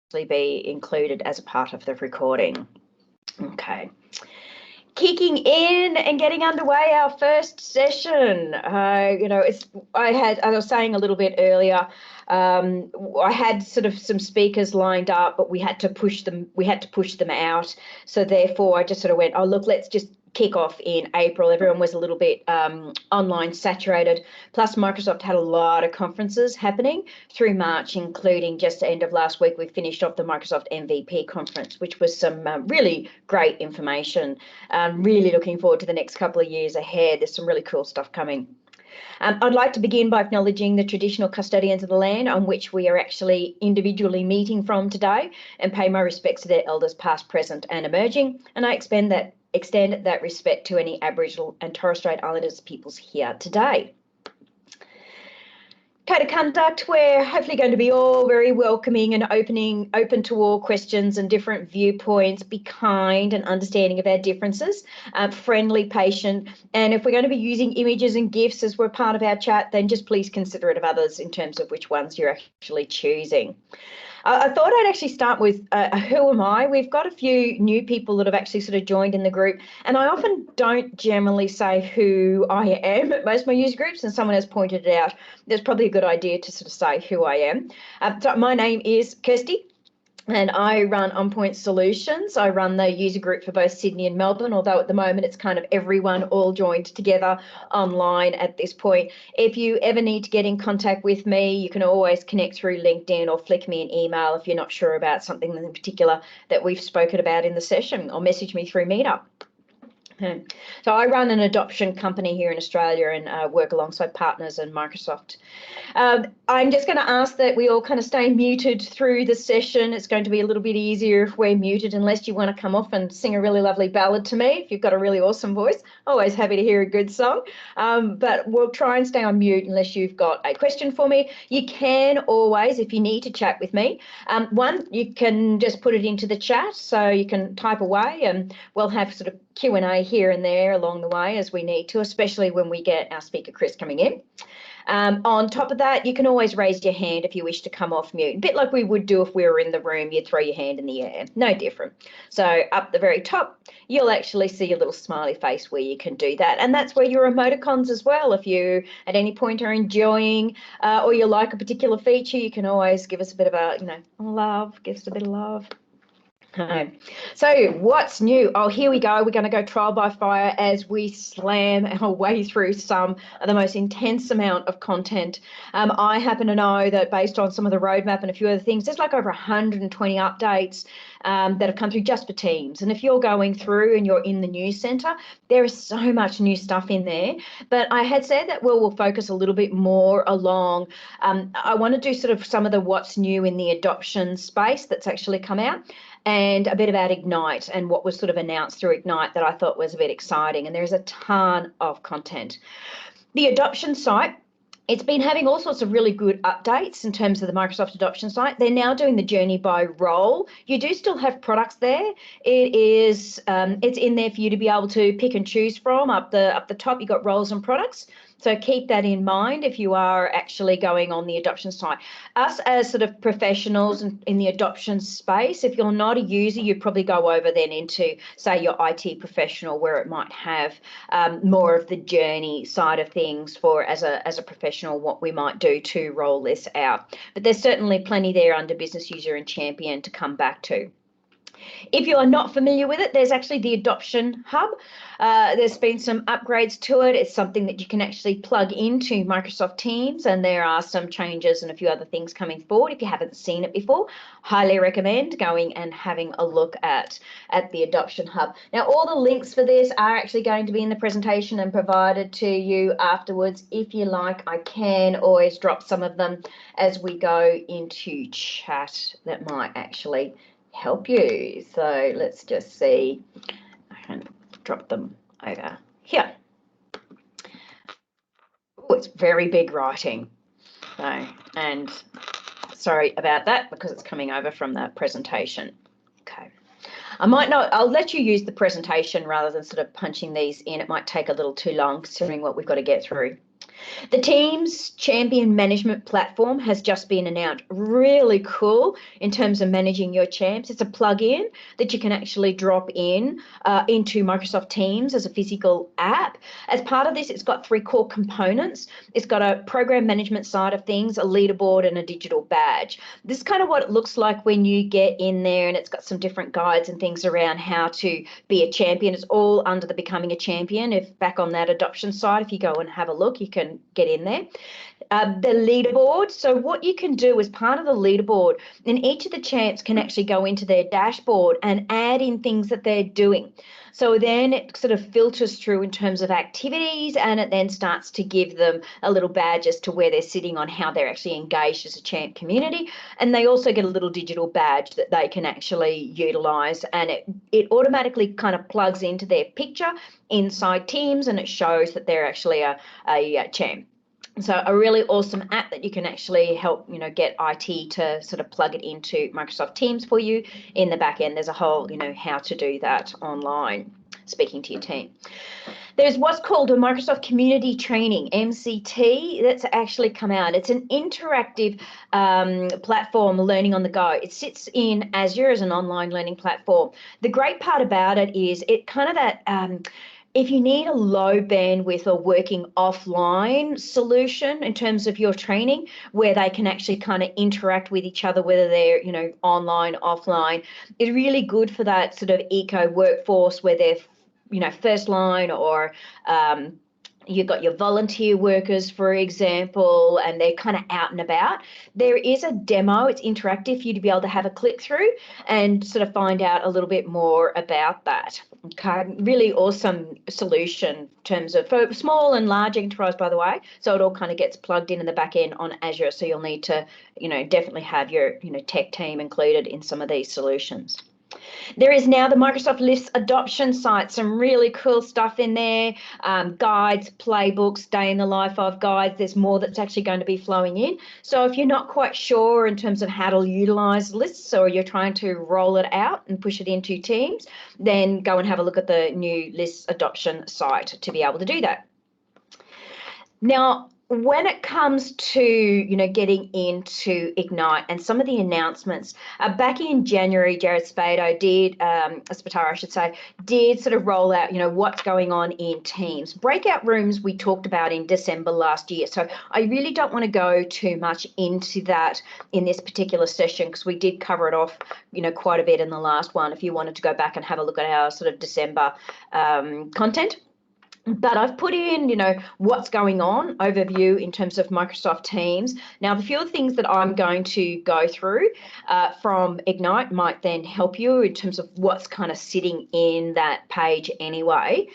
actually be included as a part of the recording. Okay. Kicking in and getting underway our first session. I was saying a little bit earlier, I had sort of some speakers lined up, but we had to push them out. So therefore I just sort of went, oh, look, let's just kick off in April. Everyone was a little bit online saturated. Plus Microsoft had a lot of conferences happening through March, including just the end of last week, we finished off the Microsoft MVP conference, which was some really great information. Really looking forward to the next couple of years ahead. There's some really cool stuff coming. I'd like to begin by acknowledging the traditional custodians of the land on which we are actually individually meeting from today, and pay my respects to their elders past, present and emerging, and I extend that respect to any Aboriginal and Torres Strait Islanders peoples here today. Code of conduct, we're hopefully going to be all very welcoming and open to all questions and different viewpoints. Be kind and understanding of our differences, friendly, patient, and if we're going to be using images and GIFs as we're part of our chat, then just please consider it of others in terms of which ones you're actually choosing. I thought I'd actually start with who am I? We've got a few new people that have actually sort of joined in the group, and I often don't generally say who I am at most of my user groups, and someone has pointed it out. There's probably a good idea to sort of say who I am. So my name is Kirsty, and I run On Point Solutions. I run the user group for both Sydney and Melbourne, although at the moment it's kind of everyone all joined together online at this point. If you ever need to get in contact with me, you can always connect through LinkedIn or flick me an email if you're not sure about something in particular that we've spoken about in the session, or message me through Meetup. So I run an adoption company here in Australia and work alongside partners and Microsoft. I'm just going to ask that we all kind of stay muted through the session. It's going to be a little bit easier if we're muted, unless you want to come off and sing a really lovely ballad to me. If you've got a really awesome voice, always happy to hear a good song. But we'll try and stay on mute unless you've got a question for me. You can always, if you need to chat with me, you can just put it into the chat, so you can type away, and we'll have sort of Q&A here and there along the way as we need to, especially when we get our speaker Chris coming in. On top of that, you can always raise your hand if you wish to come off mute, a bit like we would do if we were in the room. You'd throw your hand in the air, no different. So up the very top, you'll actually see a little smiley face where you can do that, and that's where your emoticons as well. If you at any point are enjoying or you like a particular feature, you can always give us a bit of a, love, give us a bit of love. So what's new? Oh, here we go. We're going to go trial by fire as we slam our way through some of the most intense amount of content. I happen to know that based on some of the roadmap and a few other things, there's like over 120 updates that have come through just for Teams. And if you're going through and you're in the news centre, there is so much new stuff in there. But I had said that we'll focus a little bit more along. I want to do sort of some of the what's new in the adoption space that's actually come out, and a bit about Ignite and what was sort of announced through Ignite that I thought was a bit exciting. And there's a ton of content. The adoption site, it's been having all sorts of really good updates in terms of the Microsoft adoption site. They're now doing the journey by role. You do still have products there. It's in there for you to be able to pick and choose from. Up the top, you've got roles and products. So keep that in mind if you are actually going on the adoption site. Us as sort of professionals in the adoption space, if you're not a user, you'd probably go over then into, say, your IT professional, where it might have more of the journey side of things for as a professional, what we might do to roll this out. But there's certainly plenty there under business user and champion to come back to. If you are not familiar with it, there's actually the Adoption Hub. There's been some upgrades to it. It's something that you can actually plug into Microsoft Teams, and there are some changes and a few other things coming forward. If you haven't seen it before, highly recommend going and having a look at the Adoption Hub. Now, all the links for this are actually going to be in the presentation and provided to you afterwards. If you like, I can always drop some of them as we go into chat. That might actually help you. So let's just see. I can drop them over here. Oh, it's very big writing. So, and sorry about that because it's coming over from the presentation. Okay. I'll let you use the presentation rather than sort of punching these in. It might take a little too long considering what we've got to get through. The Teams Champion Management Platform has just been announced. Really cool in terms of managing your champs. It's a plugin that you can actually drop in into Microsoft Teams as a physical app. As part of this, it's got 3 core components. It's got a program management side of things, a leaderboard, and a digital badge. This is kind of what it looks like when you get in there, and it's got some different guides and things around how to be a champion. It's all under the Becoming a Champion. If back on that adoption side, if you go and have a look, you can get in there. The leaderboard. So what you can do as part of the leaderboard, and each of the champs can actually go into their dashboard and add in things that they're doing. So then it sort of filters through in terms of activities, and it then starts to give them a little badge as to where they're sitting on how they're actually engaged as a champ community. And they also get a little digital badge that they can actually utilize, and it automatically kind of plugs into their picture inside Teams, and it shows that they're actually a champ. So a really awesome app that you can actually help, get IT to sort of plug it into Microsoft Teams for you in the back end. There's a whole, how to do that online, speaking to your team. There's what's called a Microsoft Community Training, MCT, that's actually come out. It's an interactive platform, learning on the go. It sits in Azure as an online learning platform. The great part about it is it kind of that... if you need a low bandwidth or working offline solution in terms of your training, where they can actually kind of interact with each other, whether they're, online, offline, it's really good for that sort of eco workforce where they're, first line, or you've got your volunteer workers, for example, and they're kind of out and about. There is a demo. It's interactive for you to be able to have a click through and sort of find out a little bit more about that. Okay, really awesome solution in terms of for small and large enterprise, by the way. So it all kind of gets plugged in the back end on Azure. So you'll need to, definitely have your, tech team included in some of these solutions. There is now the Microsoft Lists adoption site, some really cool stuff in there, guides, playbooks, day in the life of guides. There's more that's actually going to be flowing in. So if you're not quite sure in terms of how to utilize lists, or you're trying to roll it out and push it into Teams, then go and have a look at the new Lists adoption site to be able to do that. Now, when it comes to, getting into Ignite and some of the announcements, back in January, Jared Spataro did sort of roll out, what's going on in Teams. Breakout rooms we talked about in December last year. So I really don't want to go too much into that in this particular session, because we did cover it off, quite a bit in the last one, if you wanted to go back and have a look at our sort of December content. But I've put in, what's going on, overview in terms of Microsoft Teams. Now, the few things that I'm going to go through from Ignite might then help you in terms of what's kind of sitting in that page anyway.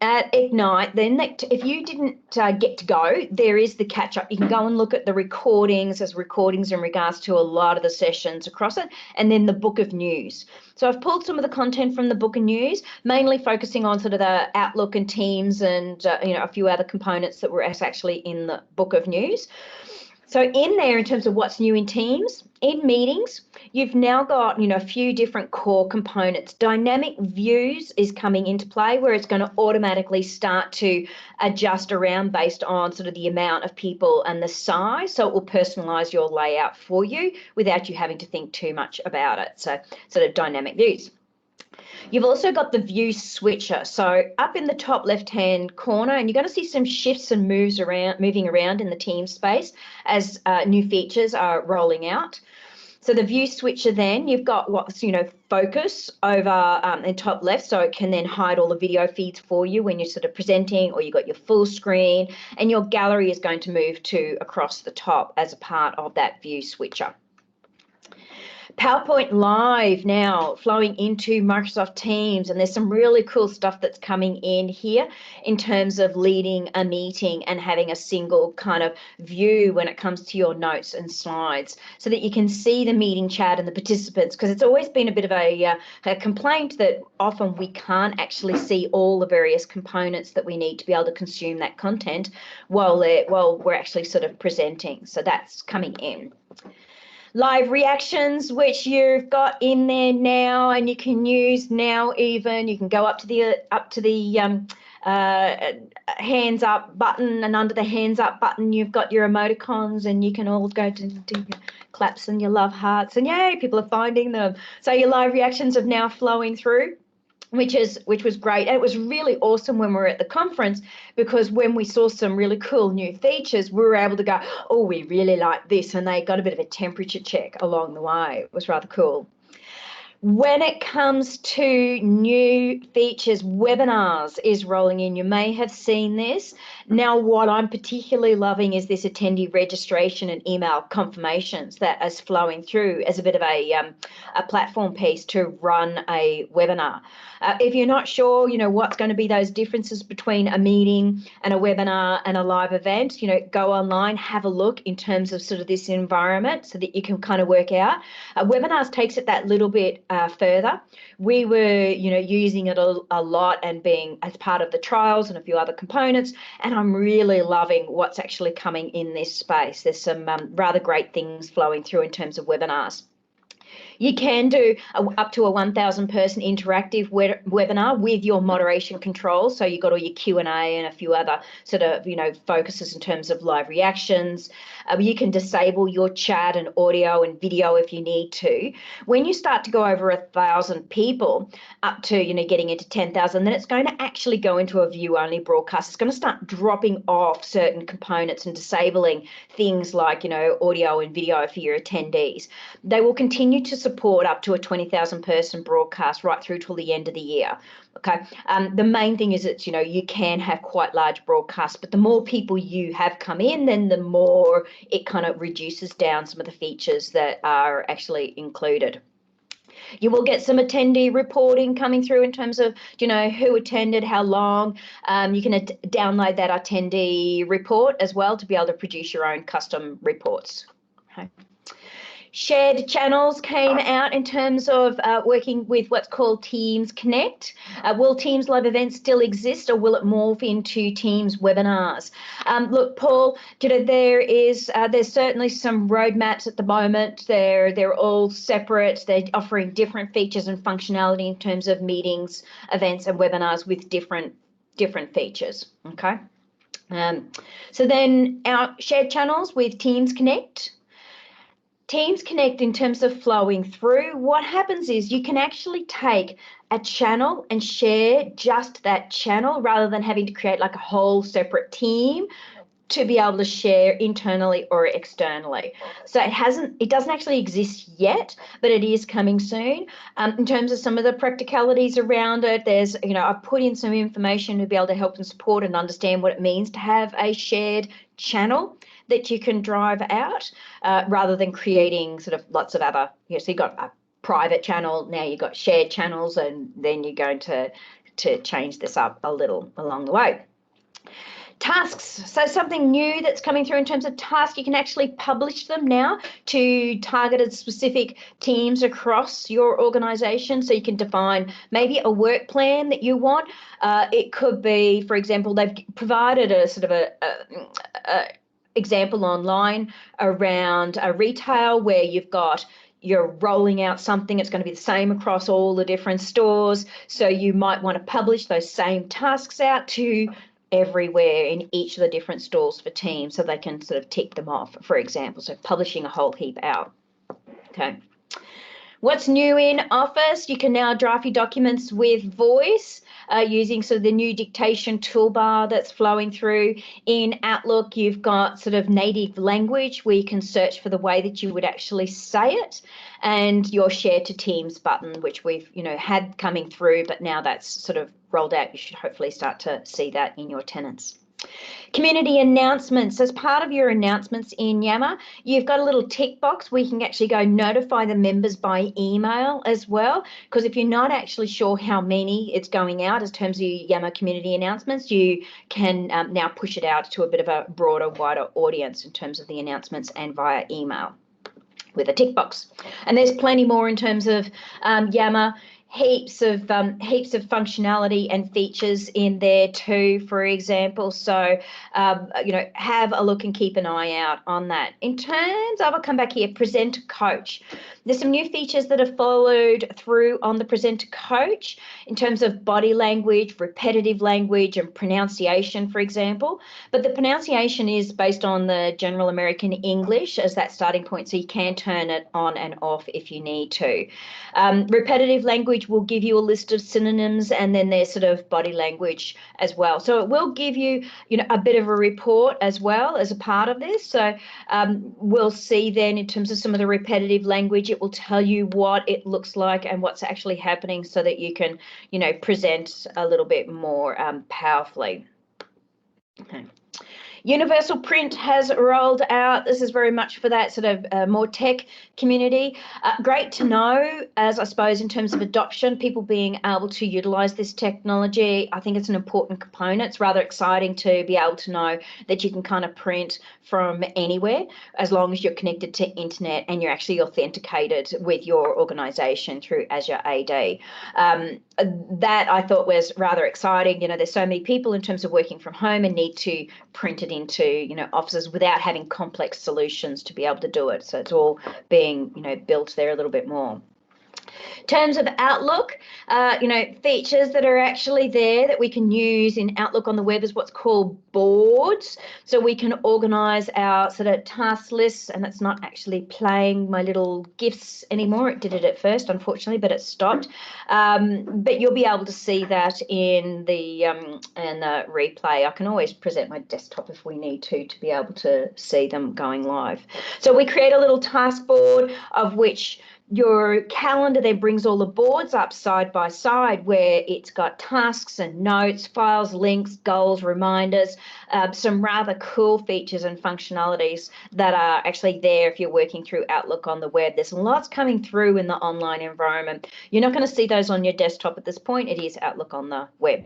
At Ignite, then if you didn't get to go, there is the catch up. You can go and look at the recordings. There's recordings in regards to a lot of the sessions across it, and then the book of news. So I've pulled some of the content from the book of news, mainly focusing on sort of the Outlook and Teams and a few other components that were actually in the book of news. So in there, in terms of what's new in Teams, in meetings, you've now got, a few different core components. Dynamic views is coming into play, where it's going to automatically start to adjust around based on sort of the amount of people and the size. So it will personalize your layout for you without you having to think too much about it. So sort of dynamic views. You've also got the view switcher. So up in the top left-hand corner, and you're going to see some shifts and moving around in the team space as new features are rolling out. So the view switcher, then you've got what's, focus over in top left, so it can then hide all the video feeds for you when you're sort of presenting, or you've got your full screen, and your gallery is going to move to across the top as a part of that view switcher. PowerPoint Live now flowing into Microsoft Teams, and there's some really cool stuff that's coming in here in terms of leading a meeting and having a single kind of view when it comes to your notes and slides, so that you can see the meeting chat and the participants, because it's always been a bit of a complaint that often we can't actually see all the various components that we need to be able to consume that content while we're actually sort of presenting. So that's coming in. Live reactions, which you've got in there now, and you can use now. Even you can go up to the hands up button, and under the hands up button you've got your emoticons, and you can all go to do your claps and your love hearts, and yay, people are finding them. So your live reactions are now flowing through, which was great. And it was really awesome when we were at the conference, because when we saw some really cool new features, we were able to go, oh, we really like this, and they got a bit of a temperature check along the way. It was rather cool. When it comes to new features, webinars is rolling in. You may have seen this. Now, what I'm particularly loving is this attendee registration and email confirmations that is flowing through as a bit of a platform piece to run a webinar. If you're not sure, what's going to be those differences between a meeting and a webinar and a live event, go online, have a look in terms of sort of this environment so that you can kind of work out. Webinars takes it that little bit further. We were, using it a lot and being as part of the trials and a few other components, and I'm really loving what's actually coming in this space. There's some rather great things flowing through in terms of webinars. You can do up to a 1,000 person interactive webinar with your moderation controls. So you've got all your Q&A and a few other sort of, focuses in terms of live reactions. You can disable your chat and audio and video if you need to. When you start to go over 1,000 people, up to, getting into 10,000, then it's going to actually go into a view-only broadcast. It's going to start dropping off certain components and disabling things like, audio and video for your attendees. They will continue to support up to a 20,000 person broadcast right through till the end of the year. Okay. The main thing is that, you can have quite large broadcasts, but the more people you have come in, then the more it kind of reduces down some of the features that are actually included. You will get some attendee reporting coming through in terms of, who attended, how long. You can download that attendee report as well to be able to produce your own custom reports. Okay. Shared channels came out in terms of working with what's called Teams Connect. Will Teams live events still exist, or will it morph into Teams webinars? Look, Paul, there's certainly some roadmaps at the moment. They're all separate. They're offering different features and functionality in terms of meetings, events, and webinars with different features. Okay. So then our shared channels with Teams Connect. Teams Connect, in terms of flowing through, what happens is you can actually take a channel and share just that channel rather than having to create like a whole separate team to be able to share internally or externally. So it doesn't actually exist yet, but it is coming soon. In terms of some of the practicalities around it, there's, I've put in some information to be able to help and support and understand what it means to have a shared channel that you can drive out rather than creating sort of lots of other, so you've got a private channel, now you've got shared channels, and then you're going to change this up a little along the way. Tasks, so something new that's coming through in terms of tasks, you can actually publish them now to targeted specific teams across your organization. So you can define maybe a work plan that you want. It could be, for example, they've provided a sort of a example online around a retail where you're rolling out something. It's going to be the same across all the different stores. So you might want to publish those same tasks out to everywhere in each of the different stores for teams so they can sort of tick them off, for example. So publishing a whole heap out. Okay. What's new in Office? You can now draft your documents with voice using sort of the new dictation toolbar that's flowing through. In Outlook, you've got sort of native language where you can search for the way that you would actually say it, and your share to Teams button, which we've had coming through, but now that's sort of rolled out. You should hopefully start to see that in your tenants. Community announcements. As part of your announcements in Yammer, you've got a little tick box where you can actually go notify the members by email as well, because if you're not actually sure how many it's going out in terms of your Yammer community announcements, you can now push it out to a bit of a broader, wider audience in terms of the announcements and via email with a tick box. And there's plenty more in terms of Yammer heaps of functionality and features in there too, for example. So have a look and keep an eye out on that. In terms of, I'll come back here, Presenter Coach. There's some new features that have followed through on the Presenter Coach in terms of body language, repetitive language, and pronunciation, for example. But the pronunciation is based on the general American English as that starting point, so you can turn it on and off if you need to. Repetitive language will give you a list of synonyms, and then there's sort of body language as well. So it will give you, a bit of a report as well as a part of this. So we'll see then in terms of some of the repetitive language, it will tell you what it looks like and what's actually happening so that you can, present a little bit more powerfully. Okay. Universal Print has rolled out. This is very much for that sort of more tech community. Great to know, as I suppose, in terms of adoption, people being able to utilize this technology. I think it's an important component. It's rather exciting to be able to know that you can kind of print from anywhere as long as you're connected to internet and you're actually authenticated with your organization through Azure AD. That I thought was rather exciting. There's so many people in terms of working from home and need to print it into offices without having complex solutions to be able to do it. So it's all being built there a little bit more. In terms of Outlook, features that are actually there that we can use in Outlook on the web is what's called boards. So we can organize our sort of task lists, and that's not actually playing my little GIFs anymore. It did it at first, unfortunately, but it stopped. But you'll be able to see that in the replay. I can always present my desktop if we need to be able to see them going live. So we create a little task board of which your calendar then brings all the boards up side by side, where it's got tasks and notes, files, links, goals, reminders, some rather cool features and functionalities that are actually there if you're working through Outlook on the web. There's lots coming through in the online environment. You're not going to see those on your desktop at this point. It is Outlook on the web.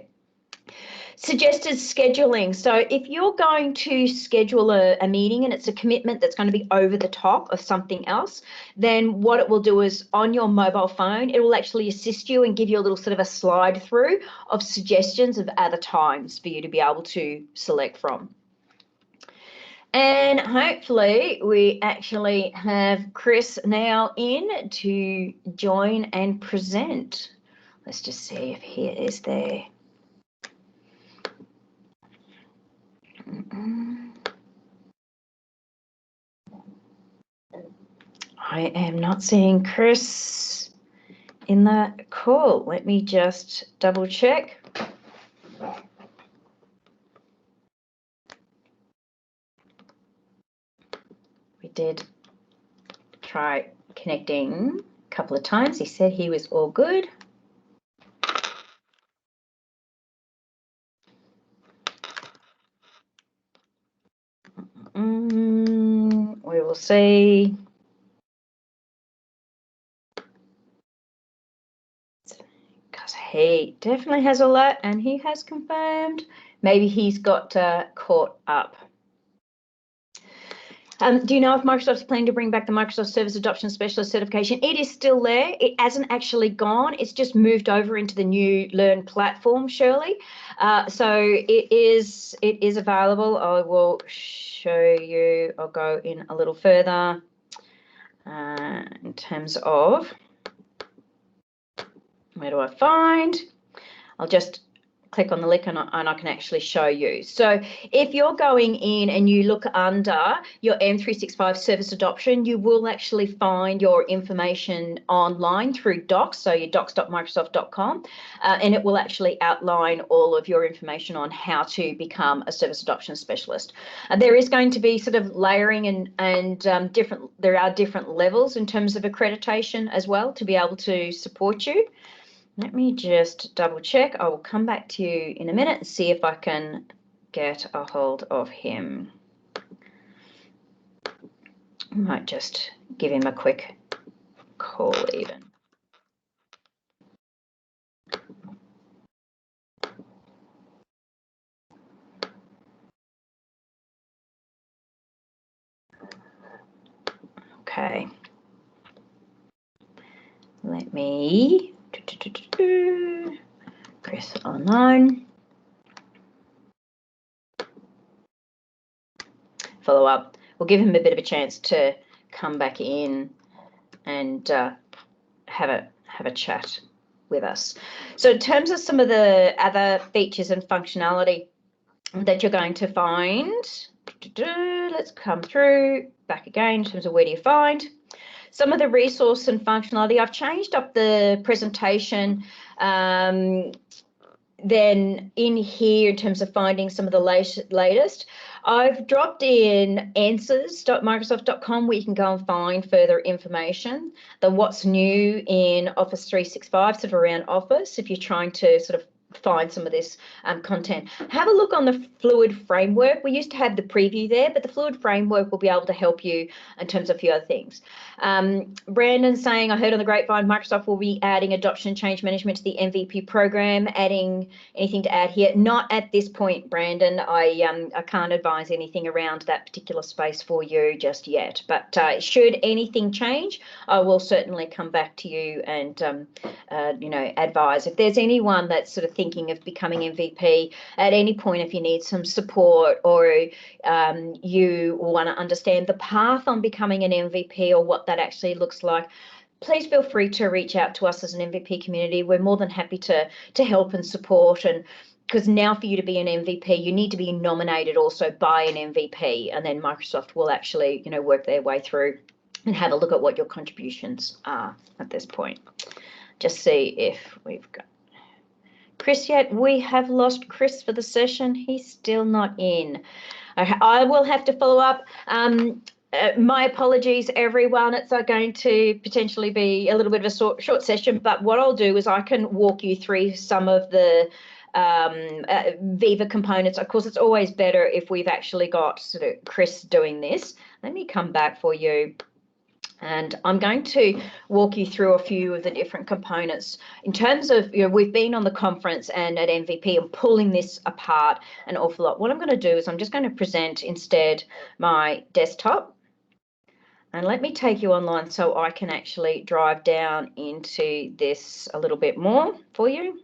Suggested scheduling. So if you're going to schedule a meeting and it's a commitment that's going to be over the top of something else, then what it will do is on your mobile phone, it will actually assist you and give you a little sort of a slide through of suggestions of other times for you to be able to select from. And hopefully we actually have Chris now in to join and present. Let's just see if he is there. I am not seeing Chris in that call. Let me just double check. We did try connecting a couple of times. He said he was all good. We will see. Because he definitely has a lot and he has confirmed. Maybe he's got caught up. Do you know if Microsoft's planning to bring back the Microsoft Service Adoption Specialist certification? It is still there. It hasn't actually gone. It's just moved over into the new Learn platform, Shirley. So it is available. I will show you. I'll go in a little further in terms of where do I find? I'll just click on the link and I can actually show you. So if you're going in and you look under your M365 service adoption, you will actually find your information online through docs, so your docs.microsoft.com, and it will actually outline all of your information on how to become a service adoption specialist. There is going to be sort of layering and there are different levels in terms of accreditation as well to be able to support you. Let me just double check. I will come back to you in a minute and see if I can get a hold of him. I might just give him a quick call even. Okay. Let me Chris online. Follow up. We'll give him a bit of a chance to come back in and have a chat with us. So in terms of some of the other features and functionality that you're going to find, let's come through back again in terms of where do you find some of the resource and functionality. I've changed up the presentation then in here in terms of finding some of the latest. I've dropped in answers.microsoft.com where you can go and find further information, the what's new in Office 365, sort of around Office, if you're trying to sort of find some of this content. Have a look on the Fluid Framework. We used to have the preview there, but the Fluid Framework will be able to help you in terms of a few other things. Brandon saying, I heard on the grapevine, Microsoft will be adding adoption and change management to the MVP program. Adding anything to add here? Not at this point, Brandon. I can't advise anything around that particular space for you just yet. But should anything change, I will certainly come back to you and advise. If there's anyone that's sort of thinking of becoming MVP at any point, if you need some support or you want to understand the path on becoming an MVP or what that actually looks like, please feel free to reach out to us as an MVP community. We're more than happy to help and support. And because now for you to be an MVP, you need to be nominated also by an MVP, and then Microsoft will actually work their way through and have a look at what your contributions are at this point. Just see if we've got Chris yet. We have lost Chris for the session. He's still not in. I will have to follow up. My apologies, everyone. It's going to potentially be a little bit of a short session, but what I'll do is I can walk you through some of the Viva components. Of course, it's always better if we've actually got sort of Chris doing this. Let me come back for you. And I'm going to walk you through a few of the different components. In terms of, we've been on the conference and at MVP and pulling this apart an awful lot. What I'm going to do is I'm just going to present instead my desktop. And let me take you online so I can actually drive down into this a little bit more for you.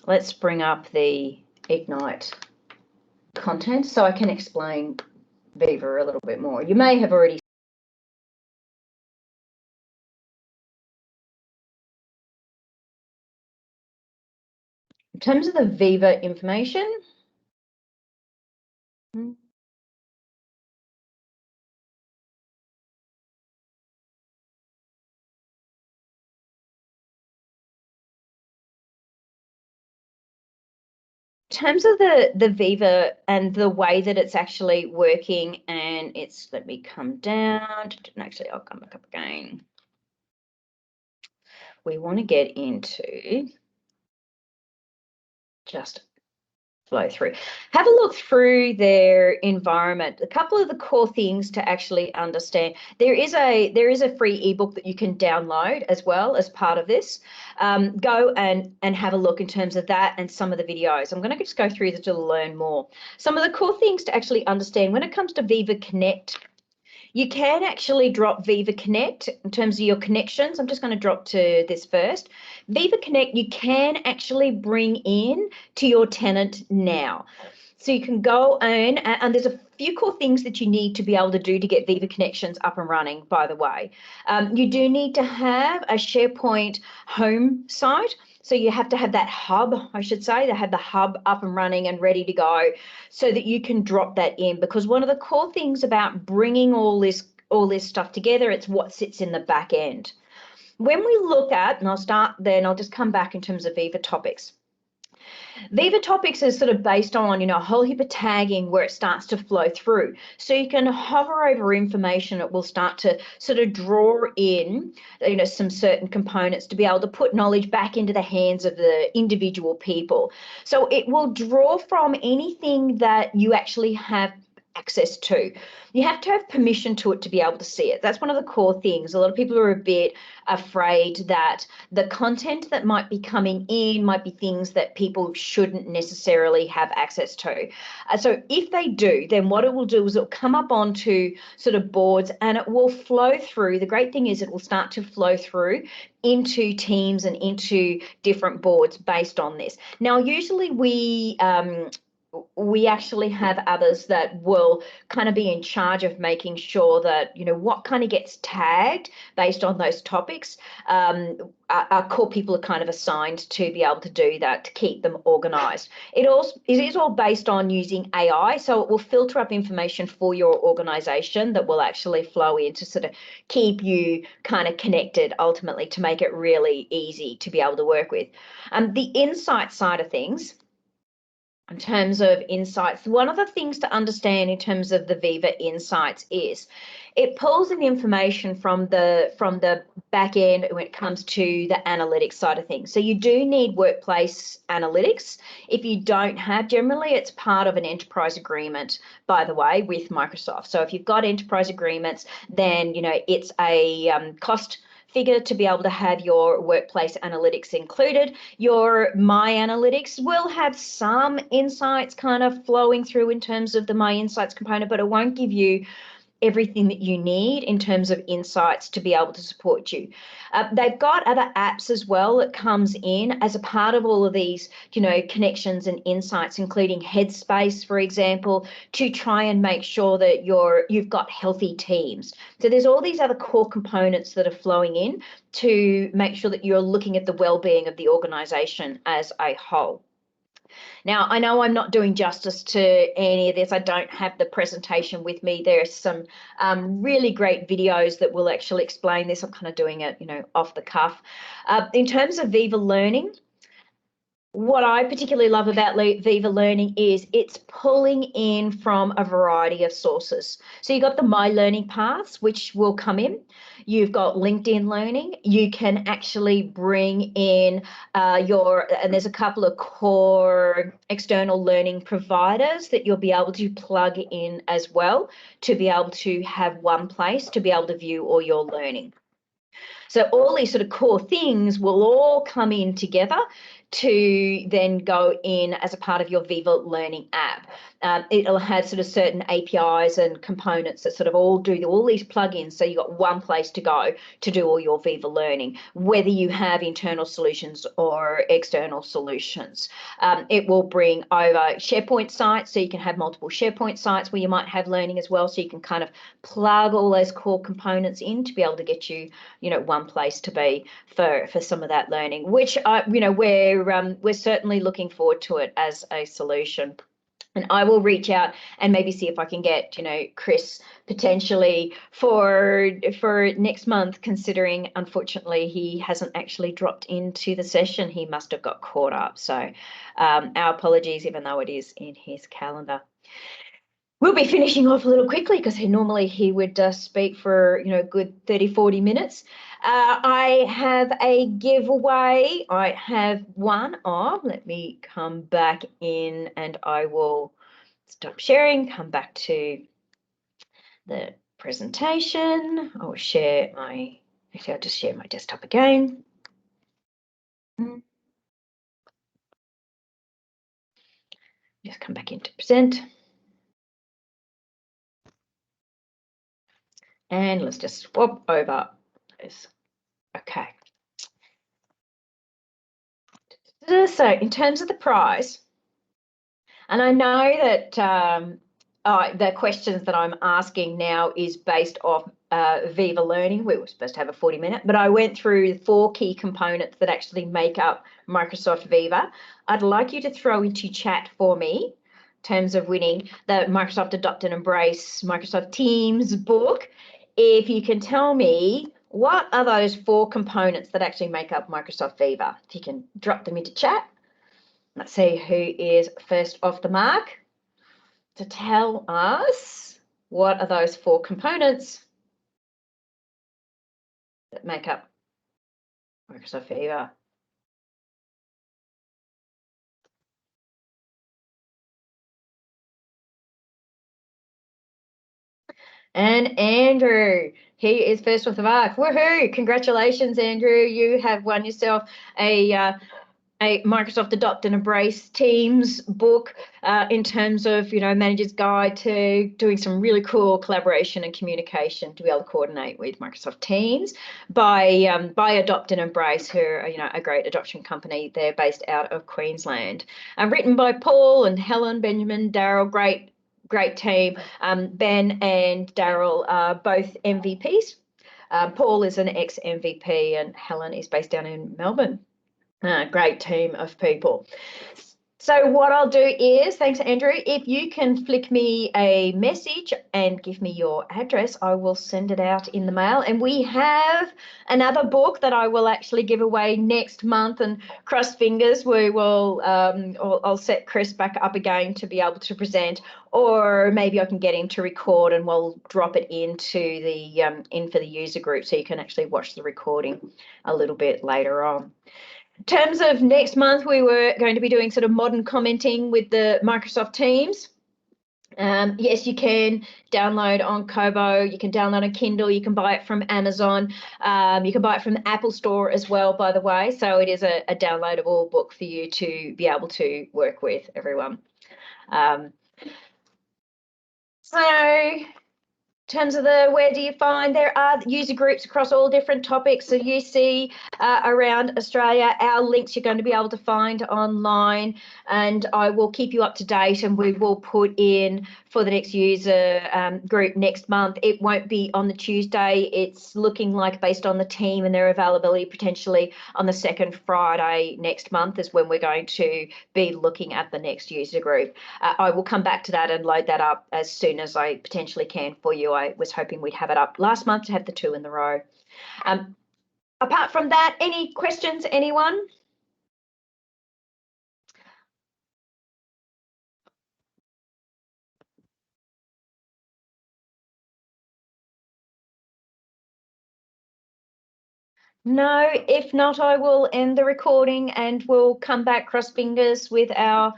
Let's bring up the Ignite content so I can explain Viva a little bit more. You may have already in terms of the Viva information. In terms of the Viva and the way that it's actually working, and it's, let me come down, actually I'll come back up again. We want to get into just flow through. Have a look through their environment. A couple of the core things to actually understand. There is a free ebook that you can download as well as part of this. Go and have a look in terms of that and some of the videos. I'm going to just go through this to learn more. Some of the core things to actually understand when it comes to Viva Connect. You can actually drop Viva Connect in terms of your connections. I'm just going to drop to this first. Viva Connect, you can actually bring in to your tenant now. So you can go in, and there's a few core things that you need to be able to do to get Viva Connections up and running, by the way. You do need to have a SharePoint home site. So you have to have that hub, I should say, to have the hub up and running and ready to go so that you can drop that in. Because one of the core things about bringing all this stuff together, it's what sits in the back end. When we look at, and I'll just come back in terms of Viva Topics. Viva Topics is sort of based on, a whole heap of tagging where it starts to flow through. So you can hover over information. It will start to sort of draw in, some certain components to be able to put knowledge back into the hands of the individual people. So it will draw from anything that you actually have access to. You have to have permission to it to be able to see it. That's one of the core things. A lot of people are a bit afraid that the content that might be coming in might be things that people shouldn't necessarily have access to. So if they do, then what it will do is it'll come up onto sort of boards and it will flow through. The great thing is it will start to flow through into teams and into different boards based on this. Now, usually we actually have others that will kind of be in charge of making sure that, you know, what kind of gets tagged based on those topics. Our core people are kind of assigned to be able to do that, to keep them organized. It is all based on using AI, so it will filter up information for your organization that will actually flow in to sort of keep you kind of connected, ultimately, to make it really easy to be able to work with. The insight side of things, in terms of insights, one of the things to understand in terms of the Viva Insights is it pulls in information from the back end when it comes to the analytics side of things. So you do need workplace analytics. If you don't have, generally it's part of an enterprise agreement, by the way, with Microsoft. So if you've got enterprise agreements, then, you know, it's a cost figure to be able to have your workplace analytics included. Your My Analytics will have some insights kind of flowing through in terms of the My Insights component, but it won't give you everything that you need in terms of insights to be able to support you. They've got other apps as well that comes in as a part of all of these, you know, connections and insights, including Headspace, for example, to try and make sure that you've got healthy teams. So there's all these other core components that are flowing in to make sure that you're looking at the well-being of the organization as a whole. Now, I know I'm not doing justice to any of this. I don't have the presentation with me. There's some really great videos that will actually explain this. I'm kind of doing it, you know, off the cuff. In terms of Viva Learning, what I particularly love about Viva Learning is it's pulling in from a variety of sources. So you've got the My Learning Paths, which will come in. You've got LinkedIn Learning. You can actually bring in and there's a couple of core external learning providers that you'll be able to plug in as well to be able to have one place to be able to view all your learning. So all these sort of core things will all come in together to then go in as a part of your Viva Learning app. It'll have sort of certain APIs and components that sort of all do all these plugins. So you've got one place to go to do all your Viva Learning, whether you have internal solutions or external solutions. It will bring over SharePoint sites, so you can have multiple SharePoint sites where you might have learning as well. So you can kind of plug all those core components in to be able to get you, you know, one place to be for some of that learning, which you know, we're certainly looking forward to it as a solution. And I will reach out and maybe see if I can get, you know, Chris potentially for next month, considering unfortunately he hasn't actually dropped into the session. He must have got caught up. So our apologies, even though it is in his calendar. We'll be finishing off a little quickly because normally he would speak for, you know, a good 30, 40 minutes. I have a giveaway. I have one of, let me come back in and I will stop sharing, come back to the presentation. I'll share actually I'll just share my desktop again. Just come back into present. And let's just swap over this. Okay. So in terms of the prize, and I know that the questions that I'm asking now is based off Viva Learning. We were supposed to have a 40-minute, but I went through the 4 key components that actually make up Microsoft Viva. I'd like you to throw into chat for me in terms of winning the Microsoft Adopt and Embrace Microsoft Teams book. If you can tell me what are those 4 components that actually make up Microsoft Viva? If you can drop them into chat. Let's see who is first off the mark to tell us what are those 4 components that make up Microsoft Viva. And Andrew, he is first with the mark. Woohoo! Congratulations, Andrew. You have won yourself a Microsoft Adopt and Embrace Teams book in terms of, Manager's Guide to doing some really cool collaboration and communication to be able to coordinate with Microsoft Teams by Adopt and Embrace, who are, a great adoption company. They're based out of Queensland. Written by Paul and Helen, Benjamin, Daryl, great team. Ben and Daryl are both MVPs. Paul is an ex-MVP and Helen is based down in Melbourne. Great team of people. So what I'll do is, thanks, Andrew, if you can flick me a message and give me your address, I will send it out in the mail. And we have another book that I will actually give away next month. And cross fingers, we will. I'll set Chris back up again to be able to present, or maybe I can get him to record, and we'll drop it into the in for the user group, so you can actually watch the recording a little bit later on. In terms of next month, we were going to be doing sort of modern commenting with the Microsoft Teams. Yes, you can download on Kobo, you can download on Kindle, you can buy it from Amazon, you can buy it from the Apple Store as well, by the way. So it is a downloadable book for you to be able to work with, everyone. So in terms of where do you find, there are user groups across all different topics. So you see around Australia, our links you're going to be able to find online, and I will keep you up to date, and we will put in for the next user group next month. It won't be on the Tuesday. It's looking like, based on the team and their availability, potentially on the second Friday next month is when we're going to be looking at the next user group. I will come back to that and load that up as soon as I potentially can for you. I was hoping we'd have it up last month to have the 2 in the row. Apart from that, any questions, anyone? No, if not, I will end the recording and we'll come back cross fingers with our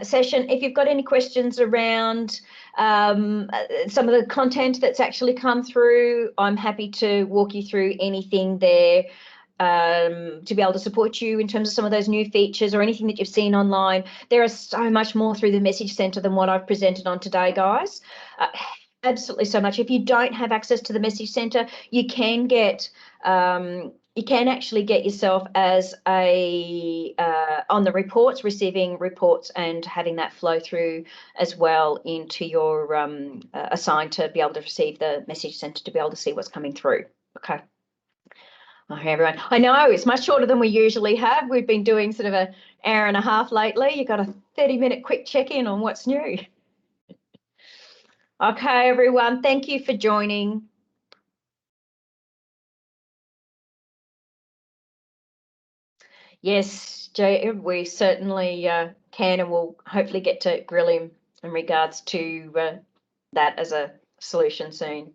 session. If you've got any questions around some of the content that's actually come through, I'm happy to walk you through anything there to be able to support you in terms of some of those new features or anything that you've seen online. There is so much more through the Message Centre than what I've presented on today, guys. Absolutely so much. If you don't have access to the Message Centre, you can actually get yourself as a on the reports, receiving reports and having that flow through as well into your assigned to be able to receive the Message Centre to be able to see what's coming through. Okay. Okay, everyone. I know it's much shorter than we usually have. We've been doing sort of an hour and a half lately. You've got a 30-minute quick check-in on what's new. Okay, everyone, thank you for joining. Yes, Jay, we certainly can, and we'll hopefully get to grill him in regards to that as a solution soon.